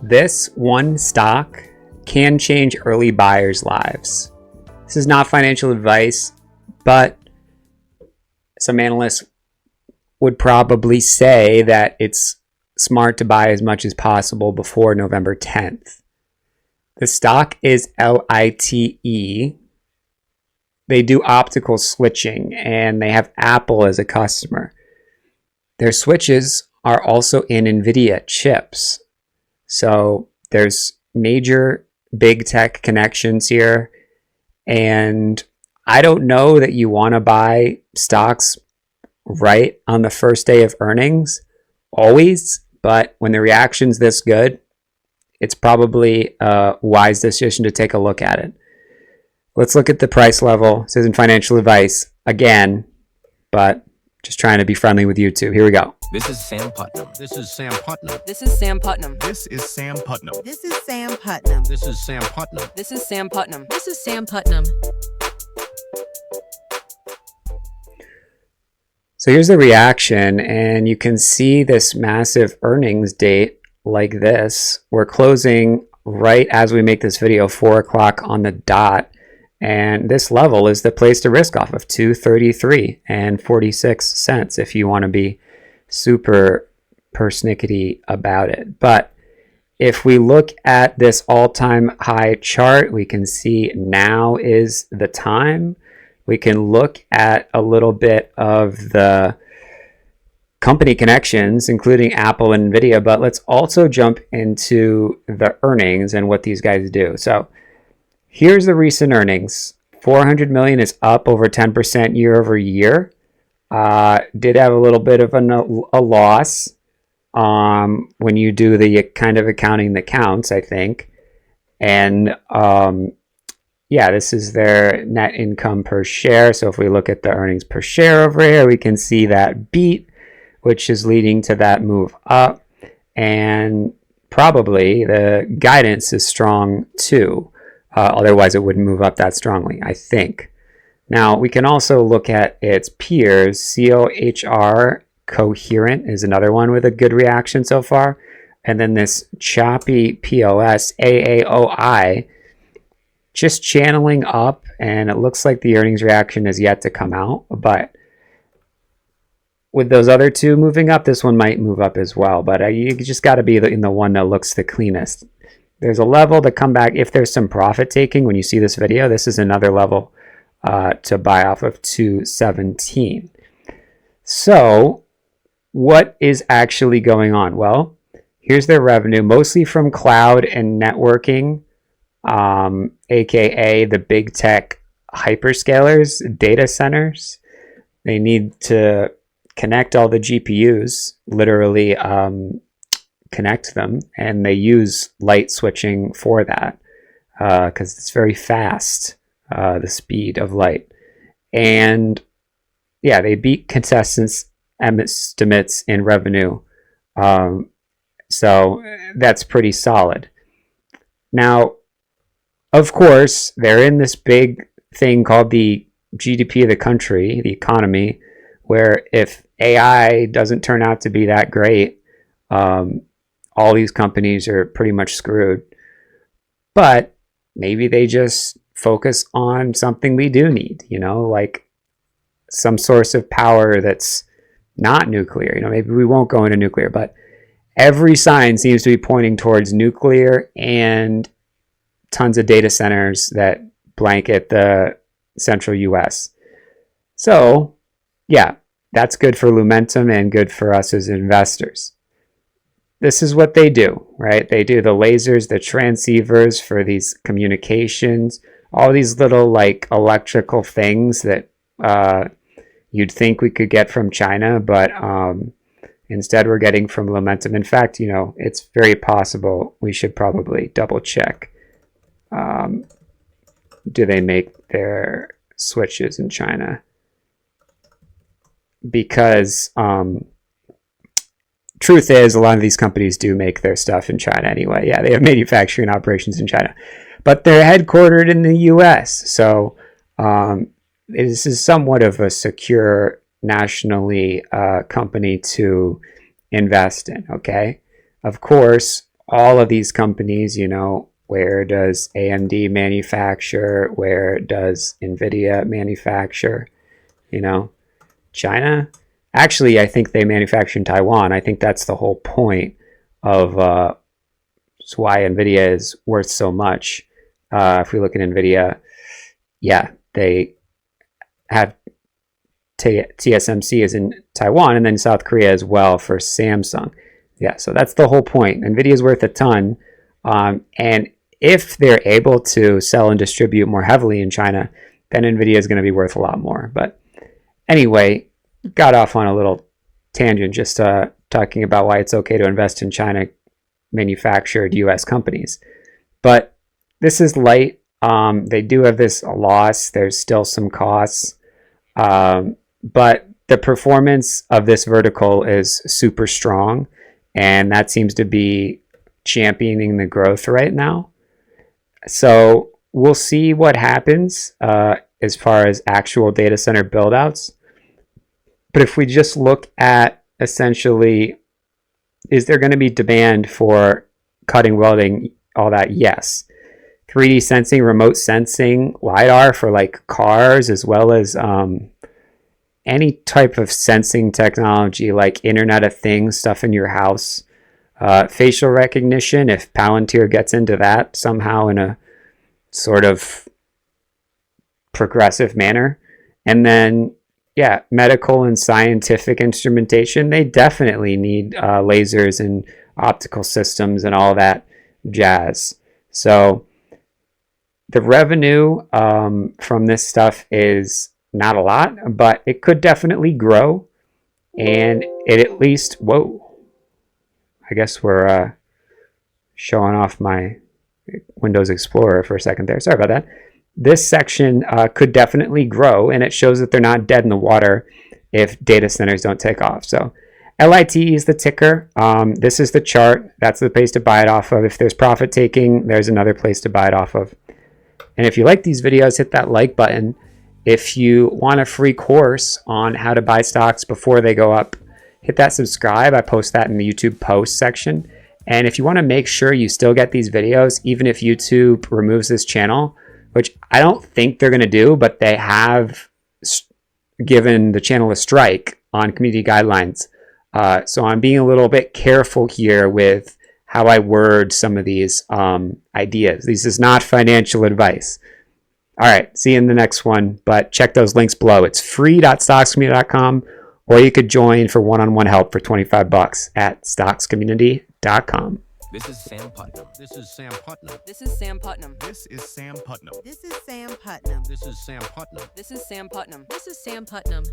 This one stock can change early buyers' lives. This is not financial advice, but some analysts would probably say that it's smart to buy as much as possible before November 10th. The stock is LITE. They do optical switching and they have Apple as a customer. Their switches are also in NVIDIA chips. So there's major big tech connections here. And I don't know that you want to buy stocks right on the first day of earnings, always. But when the reaction's this good, it's probably a wise decision to take a look at it. Let's look at the price level. This isn't financial advice again, but just trying to be friendly with YouTube. Here we go. This is Sam Putnam. This is Sam Putnam. This is Sam Putnam. This is Sam Putnam. This is Sam Putnam. This is Sam Putnam. This is Sam Putnam. This is Sam Putnam. So here's the reaction, and you can see this massive earnings date like this. We're closing right as we make this video, 4 o'clock on the dot. And this level is the place to risk off of, 233 and 46 cents if you want to be super persnickety about it. But if we look at this all-time high chart, we can see now is the time. We can look at a little bit of the company connections, including Apple and NVIDIA, but let's also jump into the earnings and what these guys do. So here's the recent earnings. 400 million is up over 10% year over year. Did have a little bit of a loss when you do the kind of accounting that counts, I think. And yeah, this is their net income per share. So if we look at the earnings per share over here, we can see that beat, which is leading to that move up. And probably the guidance is strong too. Otherwise, it wouldn't move up that strongly, I think. Now, we can also look at its peers. COHR, Coherent, is another one with a good reaction so far. And then this choppy POS, AAOI, just channeling up. And it looks like the earnings reaction is yet to come out. But with those other two moving up, this one might move up as well. But you just got to be in the one that looks the cleanest. There's a level to come back if there's some profit taking. When you see this video, this is another level to buy off of 217. So what is actually going on? Well, here's their revenue, mostly from cloud and networking, aka the big tech hyperscalers, data centers. They need to connect all the GPUs, literally connect them, and they use light switching for that because it's very fast, the speed of light. And yeah, they beat contestants' estimates in revenue, so that's pretty solid. Now, of course, they're in this big thing called the GDP of the country, the economy, where if AI doesn't turn out to be that great, all these companies are pretty much screwed. But maybe they just focus on something we do need, like some source of power that's not nuclear. Maybe we won't go into nuclear, but every sign seems to be pointing towards nuclear and tons of data centers that blanket the central US. So yeah, that's good for Lumentum and good for us as investors. This is what they do, right? They do the lasers, the transceivers for these communications, all these little like electrical things that you'd think we could get from China, but instead we're getting from Lumentum. In fact, it's very possible we should probably double check. Do they make their switches in China? Because truth is, a lot of these companies do make their stuff in China anyway. Yeah, they have manufacturing operations in China, but they're headquartered in the US. So this is somewhat of a secure nationally company to invest in, okay? of course, all of these companies, you know, where does AMD manufacture? Where does NVIDIA manufacture? You know, China? Actually, I think they manufacture in Taiwan. I think that's the whole point of why NVIDIA is worth so much. If we look at NVIDIA, yeah, they have TSMC is in Taiwan and then South Korea as well for Samsung. Yeah, so that's the whole point. NVIDIA is worth a ton. And if they're able to sell and distribute more heavily in China, then NVIDIA is going to be worth a lot more. But anyway, got off on a little tangent just talking about why it's okay to invest in China manufactured US companies. But this is light. They do have this loss. There's still some costs. But the performance of this vertical is super strong. And that seems to be championing the growth right now. So we'll see what happens as far as actual data center buildouts. But if we just look at essentially, is there going to be demand for cutting, welding, all that? Yes. 3D sensing, remote sensing, LiDAR for like cars, as well as any type of sensing technology like Internet of Things, stuff in your house. Facial recognition, if Palantir gets into that somehow in a sort of progressive manner. And then, yeah, medical and scientific instrumentation, they definitely need lasers and optical systems and all that jazz. So the revenue from this stuff is not a lot, but it could definitely grow. And it at least, whoa, I guess we're showing off my Windows Explorer for a second there. Sorry about that. This section could definitely grow, and it shows that they're not dead in the water if data centers don't take off. So LIT is the ticker. This is the chart. That's the place to buy it off of. If there's profit taking, there's another place to buy it off of. And if you like these videos, hit that like button. If you want a free course on how to buy stocks before they go up, hit that subscribe. I post that in the YouTube post section. And if you want to make sure you still get these videos, even if YouTube removes this channel, which I don't think they're going to do, but they have given the channel a strike on community guidelines. So I'm being a little bit careful here with how I word some of these ideas. This is not financial advice. All right, see you in the next one, but check those links below. It's free.stockscommunity.com, or you could join for one-on-one help for $25 at stockscommunity.com. This is Sam Putnam. This is Sam Putnam. This is Sam Putnam. This is Sam Putnam. This is Sam Putnam. This is Sam Putnam. This is Sam Putnam. This is Sam Putnam.